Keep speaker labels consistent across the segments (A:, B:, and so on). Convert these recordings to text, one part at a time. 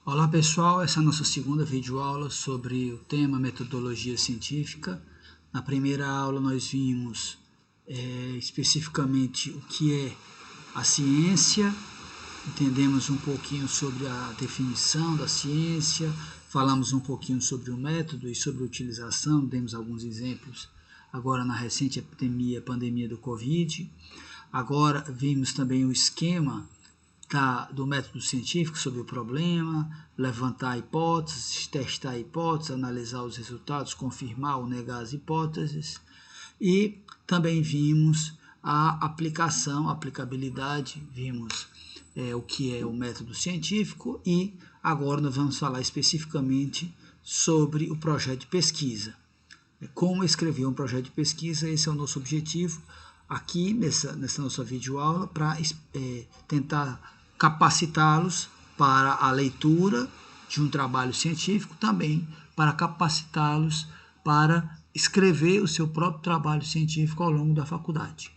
A: Olá pessoal, essa é a nossa segunda videoaula sobre o tema metodologia científica. Na primeira aula nós vimos especificamente o que é a ciência, entendemos um pouquinho sobre a definição da ciência, falamos um pouquinho sobre o método e sobre a utilização, demos alguns exemplos agora na recente pandemia do Covid. Agora vimos também o esquema do método científico sobre o problema, levantar hipóteses, testar hipóteses, analisar os resultados, confirmar ou negar as hipóteses. E também vimos a aplicabilidade, vimos o que é o método científico e agora nós vamos falar especificamente sobre o projeto de pesquisa. Como escrever um projeto de pesquisa, esse é o nosso objetivo aqui nessa nossa videoaula, para tentar capacitá-los para a leitura de um trabalho científico, também para capacitá-los para escrever o seu próprio trabalho científico ao longo da faculdade.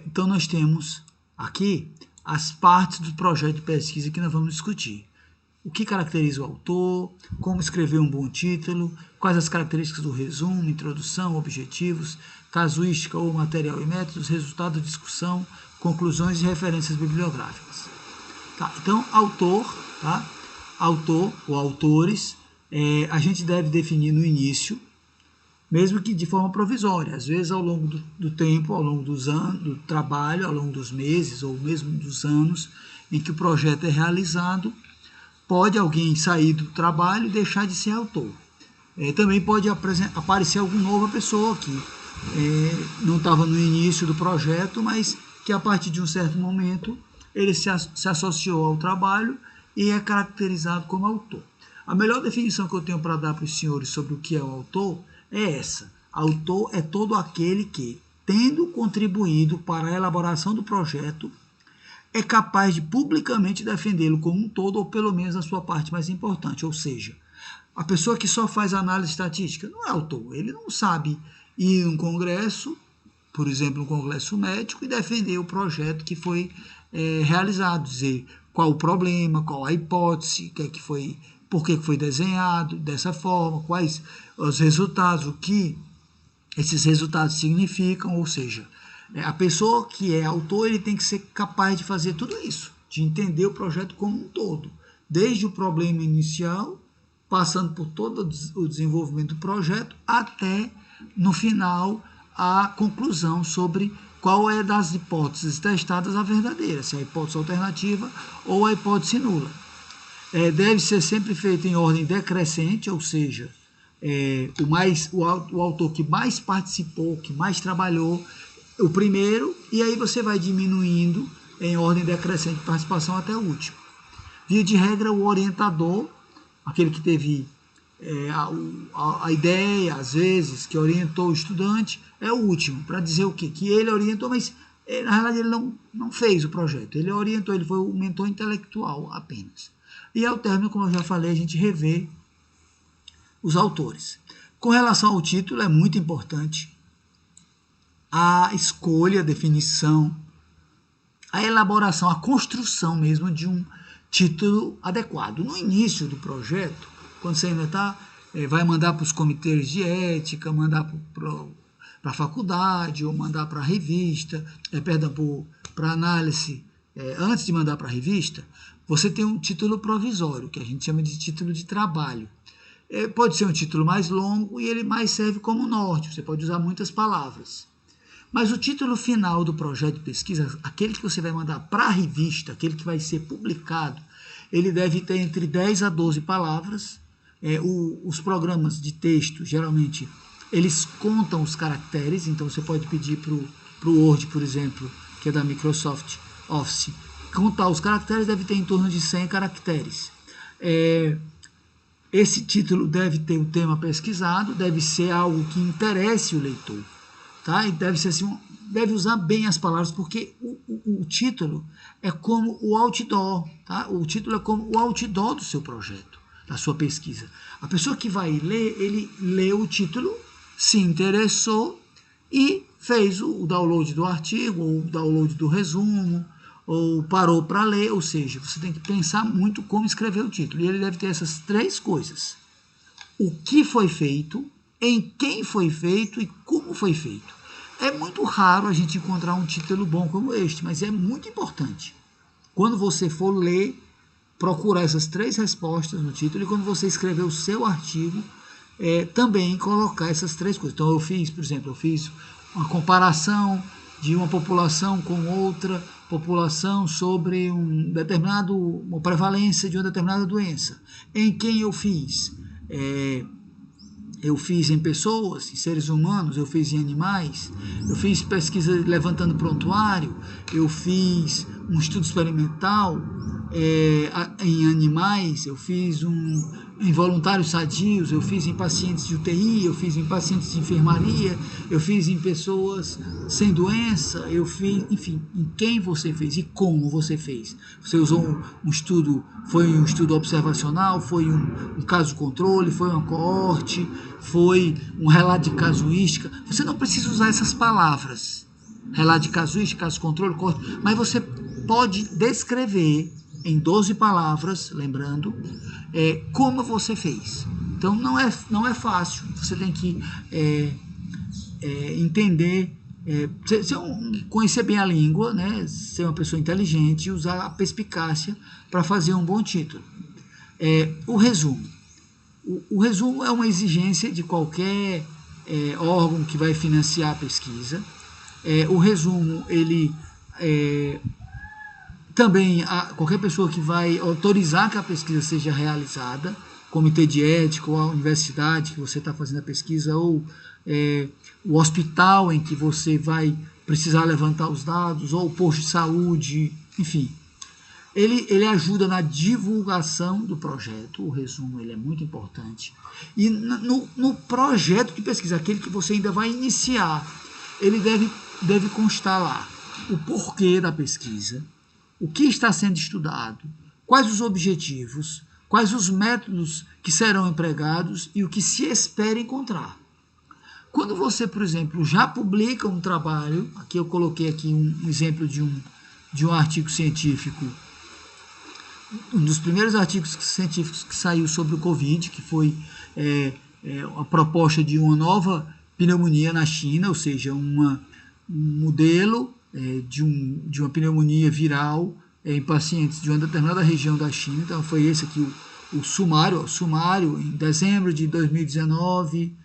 A: Então nós temos aqui as partes do projeto de pesquisa que nós vamos discutir. O que caracteriza o autor, como escrever um bom título, quais as características do resumo, introdução, objetivos, casuística ou material e métodos, resultado de discussão, conclusões e referências bibliográficas. Tá? Então, autor, ou autores, a gente deve definir no início, mesmo que de forma provisória. Às vezes, ao longo do tempo, ao longo dos anos, do trabalho, ao longo dos meses ou mesmo dos anos em que o projeto é realizado, pode alguém sair do trabalho e deixar de ser autor. Também pode aparecer alguma nova pessoa que não estava no início do projeto, mas que a partir de um certo momento ele se associou ao trabalho e é caracterizado como autor. A melhor definição que eu tenho para dar para os senhores sobre o que é o autor é essa. Autor é todo aquele que, tendo contribuído para a elaboração do projeto, é capaz de publicamente defendê-lo como um todo, ou pelo menos a sua parte mais importante. Ou seja, a pessoa que só faz análise estatística não é autor. Ele não sabe ir em um congresso, por exemplo, um congresso médico, e defender o projeto que foi realizado, dizer qual o problema, qual a hipótese, por que foi desenhado dessa forma, quais os resultados, o que esses resultados significam. Ou seja, a pessoa que é autor, ele tem que ser capaz de fazer tudo isso, de entender o projeto como um todo, desde o problema inicial, passando por todo o desenvolvimento do projeto, até, no final, a conclusão sobre qual é das hipóteses testadas a verdadeira, se é a hipótese alternativa ou a hipótese nula. Deve ser sempre feito em ordem decrescente, ou seja, o autor que mais participou, que mais trabalhou, o primeiro, e aí você vai diminuindo em ordem decrescente de participação até o último. Via de regra, o orientador, aquele que teve a ideia, às vezes, que orientou o estudante, é o último, para dizer o quê? Que ele orientou, mas na realidade ele não fez o projeto, ele orientou, ele foi o mentor intelectual apenas. E ao término, como eu já falei, a gente revê os autores. Com relação ao título, é muito importante a escolha, a definição, a elaboração, a construção mesmo de um título adequado. No início do projeto, quando você ainda vai mandar para os comitês de ética, mandar para a faculdade, ou mandar para a revista, para análise, antes de mandar para a revista, você tem um título provisório, que a gente chama de título de trabalho. Pode ser um título mais longo e ele mais serve como norte, você pode usar muitas palavras. Mas o título final do projeto de pesquisa, aquele que você vai mandar para a revista, aquele que vai ser publicado, ele deve ter entre 10 a 12 palavras. Os programas de texto, geralmente, eles contam os caracteres, então você pode pedir para o Word, por exemplo, que é da Microsoft Office, contar os caracteres, deve ter em torno de 100 caracteres. Esse título deve ter o tema pesquisado, deve ser algo que interesse o leitor. Tá? E deve ser assim, deve usar bem as palavras, porque o título é como o outdoor, tá? O título é como o outdoor do seu projeto, da sua pesquisa. A pessoa que vai ler, ele lê o título, se interessou e fez o download do artigo, ou o download do resumo, ou parou para ler, ou seja, você tem que pensar muito como escrever o título. E ele deve ter essas três coisas: o que foi feito, em quem foi feito e como foi feito. É muito raro a gente encontrar um título bom como este, mas é muito importante. Quando você for ler, procurar essas três respostas no título, e quando você escrever o seu artigo, também colocar essas três coisas. Então eu fiz, por exemplo, uma comparação de uma população com outra população sobre uma prevalência de uma determinada doença. Em quem eu fiz? Eu fiz em pessoas, em seres humanos, eu fiz em animais, eu fiz pesquisa levantando prontuário, eu fiz um estudo experimental em animais, eu fiz em voluntários sadios, eu fiz em pacientes de UTI, eu fiz em pacientes de enfermaria, eu fiz em pessoas sem doença, eu fiz, enfim, em quem você fez e como você fez. Você usou um estudo, foi um estudo observacional, foi um caso controle, foi uma coorte, foi um relato de casuística. Você não precisa usar essas palavras, relato de casuística, caso controle, coorte, mas você pode descrever em 12 palavras, lembrando, como você fez. Então não é fácil, você tem que entender, conhecer bem a língua, né, ser uma pessoa inteligente e usar a perspicácia para fazer um bom título. O resumo. O resumo é uma exigência de qualquer órgão que vai financiar a pesquisa. O resumo, ele também qualquer pessoa que vai autorizar que a pesquisa seja realizada, comitê de ética, ou a universidade que você está fazendo a pesquisa, ou o hospital em que você vai precisar levantar os dados, ou o posto de saúde, enfim. Ele ajuda na divulgação do projeto, o resumo ele é muito importante. E no projeto de pesquisa, aquele que você ainda vai iniciar, ele deve constar lá o porquê da pesquisa, o que está sendo estudado, quais os objetivos, quais os métodos que serão empregados e o que se espera encontrar. Quando você, por exemplo, já publica um trabalho, aqui eu coloquei aqui um exemplo de um artigo científico, um dos primeiros artigos científicos que saiu sobre o Covid, que foi a proposta de uma nova pneumonia na China, ou seja, um modelo de uma pneumonia viral em pacientes de uma determinada região da China. Então foi esse aqui o sumário em dezembro de 2019,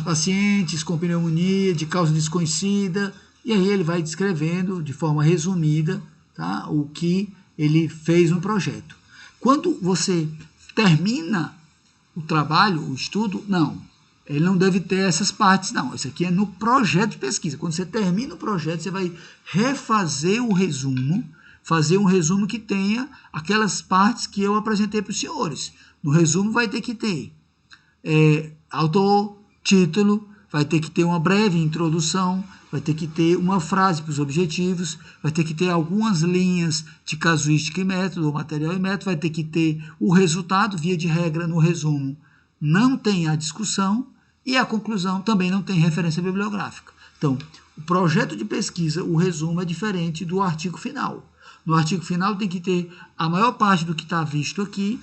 A: pacientes com pneumonia de causa desconhecida, e aí ele vai descrevendo de forma resumida, tá, o que ele fez no projeto. Quando você termina o trabalho, o estudo, ele não deve ter essas partes, não. Isso aqui é no projeto de pesquisa. Quando você termina o projeto, você vai refazer o resumo, fazer um resumo que tenha aquelas partes que eu apresentei para os senhores. No resumo vai ter que ter autor, título, vai ter que ter uma breve introdução, vai ter que ter uma frase para os objetivos, vai ter que ter algumas linhas de casuística e método, ou material e método, vai ter que ter o resultado, via de regra, no resumo. Não tem a discussão e a conclusão também não tem referência bibliográfica. Então, o projeto de pesquisa, o resumo é diferente do artigo final. No artigo final tem que ter a maior parte do que está visto aqui.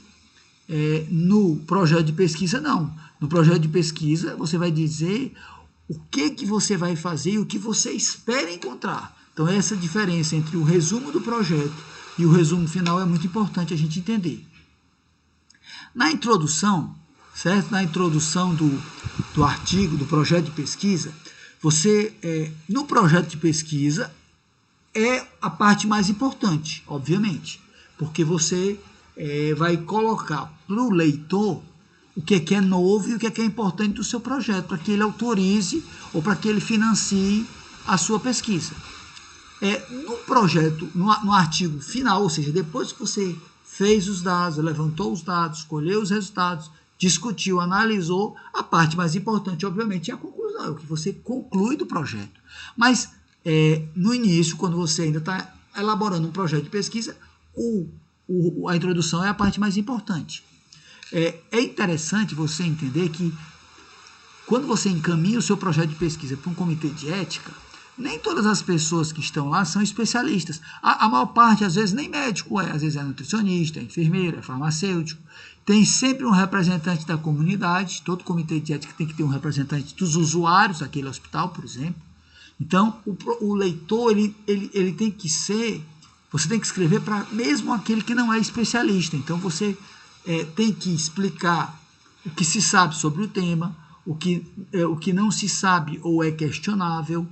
A: No projeto de pesquisa, não. No projeto de pesquisa, você vai dizer o que você vai fazer e o que você espera encontrar. Então, essa diferença entre o resumo do projeto e o resumo final é muito importante a gente entender. Na introdução, certo? Na introdução do artigo, do projeto de pesquisa, no projeto de pesquisa, é a parte mais importante, obviamente, porque você vai colocar para o leitor o que é novo e o que é importante do seu projeto, para que ele autorize ou para que ele financie a sua pesquisa. No projeto, no artigo final, ou seja, depois que você fez os dados, levantou os dados, escolheu os resultados, discutiu, analisou, a parte mais importante, obviamente, é a conclusão, é o que você conclui do projeto. Mas, no início, quando você ainda está elaborando um projeto de pesquisa, a introdução é a parte mais importante. É interessante você entender que, quando você encaminha o seu projeto de pesquisa para um comitê de ética, Nem todas as pessoas que estão lá são especialistas. A maior parte, às vezes, nem médico é. Às vezes é nutricionista, é enfermeiro, é farmacêutico. Tem sempre um representante da comunidade. Todo comitê de ética tem que ter um representante dos usuários daquele hospital, por exemplo. Então, o leitor, ele tem que ser... Você tem que escrever para mesmo aquele que não é especialista. Então, você tem que explicar o que se sabe sobre o tema, o que não se sabe ou é questionável,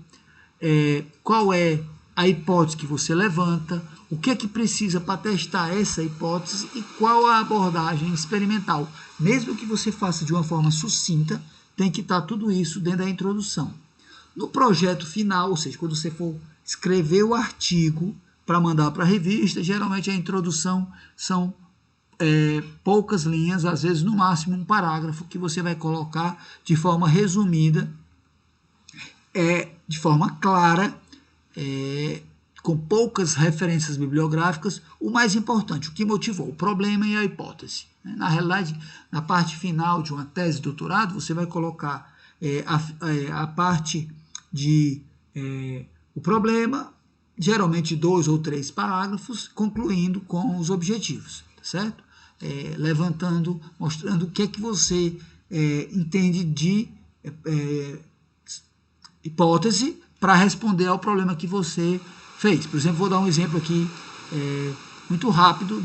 A: qual é a hipótese que você levanta, o que é que precisa para testar essa hipótese e qual a abordagem experimental. Mesmo que você faça de uma forma sucinta, tem que estar tudo isso dentro da introdução. No projeto final, ou seja, quando você for escrever o artigo para mandar para a revista, geralmente a introdução são poucas linhas, às vezes no máximo um parágrafo, que você vai colocar de forma resumida, de forma clara, com poucas referências bibliográficas, o mais importante, o que motivou, o problema e a hipótese. Na realidade, na parte final de uma tese de doutorado, você vai colocar a parte de o problema, geralmente 2 ou 3 parágrafos, concluindo com os objetivos, tá certo? Levantando, mostrando o que é que você entende de hipótese para responder ao problema que você fez. Por exemplo, vou dar um exemplo aqui muito rápido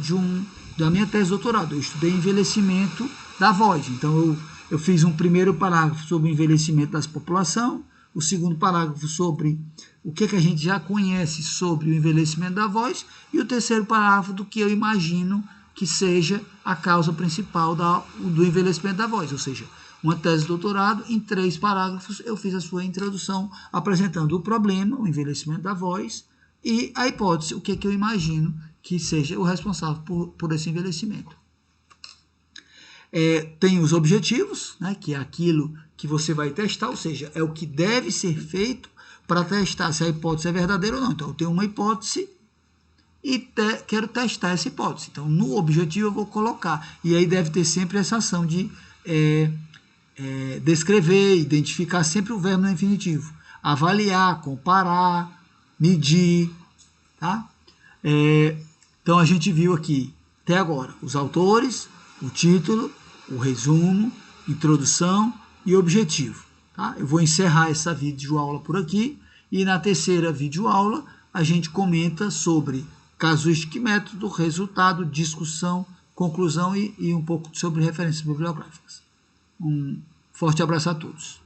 A: da minha tese de doutorado. Eu estudei envelhecimento da voz. Então, eu fiz um primeiro parágrafo sobre o envelhecimento da população, o segundo parágrafo sobre o que a gente já conhece sobre o envelhecimento da voz e o terceiro parágrafo do que eu imagino que seja a causa principal do envelhecimento da voz, ou seja, uma tese de doutorado, em 3 parágrafos eu fiz a sua introdução apresentando o problema, o envelhecimento da voz, e a hipótese, o que eu imagino que seja o responsável por esse envelhecimento. Tem os objetivos, né, que é aquilo que você vai testar, ou seja, é o que deve ser feito para testar se a hipótese é verdadeira ou não. Então, eu tenho uma hipótese e quero testar essa hipótese. Então, no objetivo eu vou colocar. E aí deve ter sempre essa ação de descrever, identificar sempre o verbo no infinitivo. Avaliar, comparar, medir. Tá? Então, a gente viu aqui, até agora, os autores, o título, o resumo, introdução e objetivo. Tá? Eu vou encerrar essa videoaula por aqui e na terceira videoaula a gente comenta sobre casuística e método, resultado, discussão, conclusão e um pouco sobre referências bibliográficas. Um forte abraço a todos.